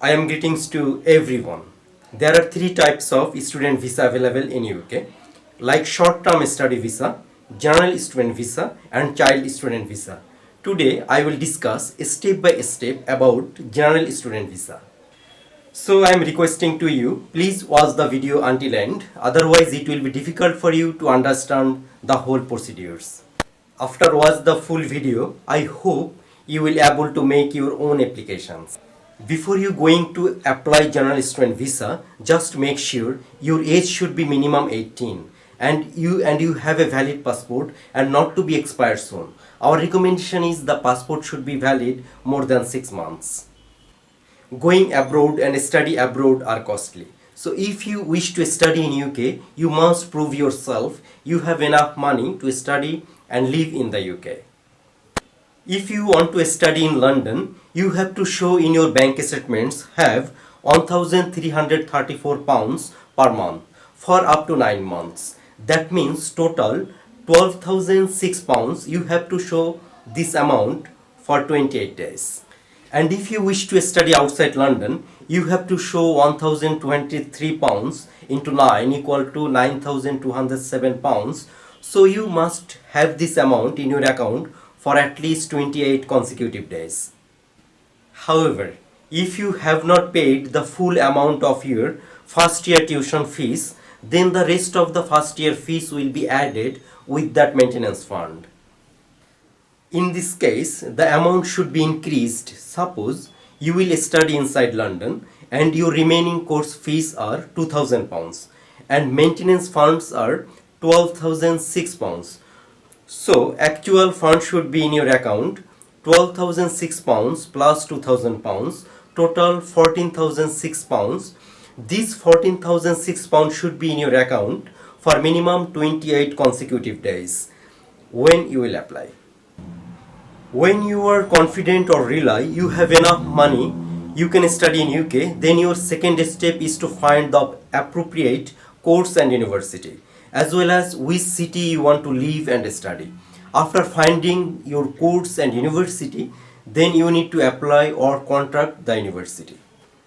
I am greetings to everyone. There are three types of student visa available in UK, like short-term study visa, general student visa, and child student visa. Today, I will discuss step by step about general student visa. So I am requesting to you, please watch the video until end, otherwise it will be difficult for you to understand the whole procedures. After watch the full video, I hope you will able to make your own applications. Before you going to apply general student visa, just make sure your age should be minimum 18 and you have a valid passport and not to be expired soon. Our recommendation is the passport should be valid more than 6 months. Going abroad and study abroad are costly. So if you wish to study in UK, you must prove yourself you have enough money to study and live in the UK. If you want to study in London, you have to show in your bank statements have £1,334 per month for up to 9 months. That means total £12,006 you have to show this amount for 28 days. And if you wish to study outside London, you have to show £1,023 into 9 equal to £9,207. So you must have this amount in your account for at least 28 consecutive days. However, if you have not paid the full amount of your first year tuition fees, then the rest of the first year fees will be added with that maintenance fund. In this case, the amount should be increased. Suppose you will study inside London and your remaining course fees are £2,000 and maintenance funds are £12,006. So actual fund should be in your account £12,006 plus £2,000, total £14,006. This £14,006 should be in your account for minimum 28 consecutive days when you will apply. When you are confident or rely you have enough money, you can study in UK, then your second step is to find the appropriate course and university, as well as which city you want to live and study. After finding your course and university, then you need to apply or contact the university.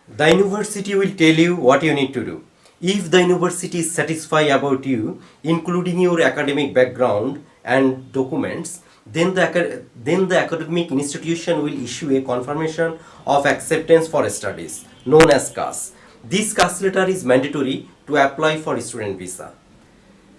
The university will tell you what you need to do. If the university is satisfied about you, including your academic background and documents, then the academic institution will issue a confirmation of acceptance for studies, known as CAS. This CAS letter is mandatory to apply for student visa.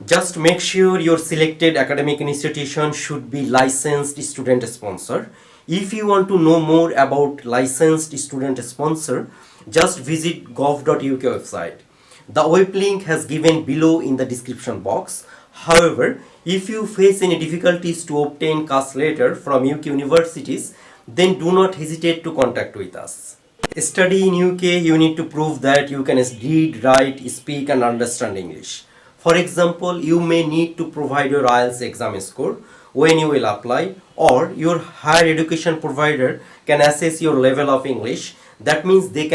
Just make sure your selected academic institution should be licensed student sponsor. If you want to know more about licensed student sponsor, just visit gov.uk website. The web link has given below in the description box. However, if you face any difficulties to obtain CAS letter from UK universities, then do not hesitate to contact with us. Study in UK, you need to prove that you can read, write, speak and understand English. For example, you may need to provide your IELTS exam score when you will apply, or your higher education provider can assess your level of English. That means they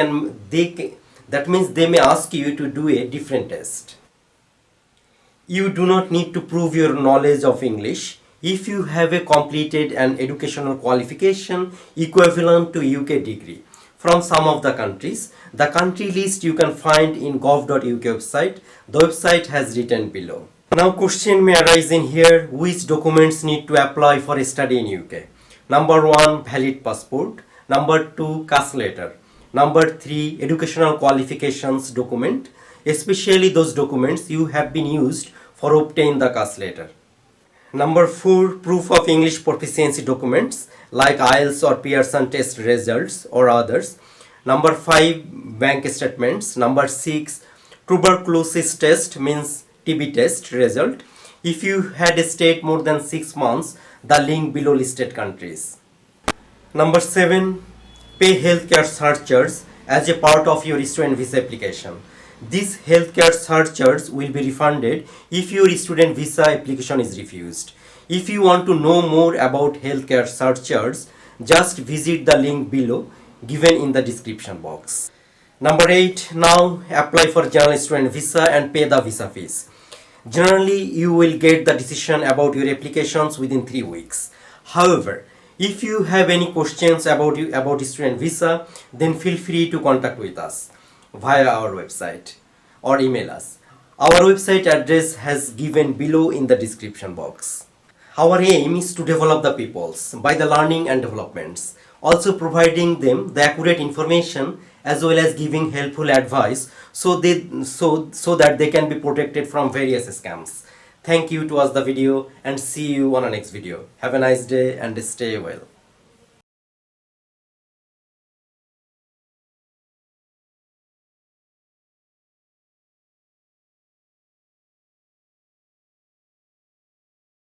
may ask you to do a different test. You do not need to prove your knowledge of English if you have a completed an educational qualification equivalent to UK degree from some of the countries. The country list you can find in gov.uk website. The website has written below. Now question may arise in here, which documents need to apply for a study in UK? Number 1, valid passport. Number 2, CAS letter. Number 3, educational qualifications document, especially those documents you have been used for obtain the CAS letter. Number 4, proof of English proficiency documents like IELTS or Pearson test results or others. Number 5, bank statements. Number 6, tuberculosis test means TB test result. If you had stayed more than 6 months, the link below listed countries. Number 7, pay healthcare surcharge as a part of your student visa application. This healthcare surcharge will be refunded if your student visa application is refused. If you want to know more about healthcare surcharge, just visit the link below given in the description box. Number 8, now apply for general student visa and pay the visa fees. Generally, you will get the decision about your applications within 3 weeks. However, If you have any questions about student visa, then feel free to contact with us via our website or email us. Our website address has given below in the description box. Our aim is to develop the peoples by the learning and developments, also providing them the accurate information as well as giving helpful advice so that they can be protected from various scams. Thank you to watch the video and see you on our next video. Have a nice day and stay well.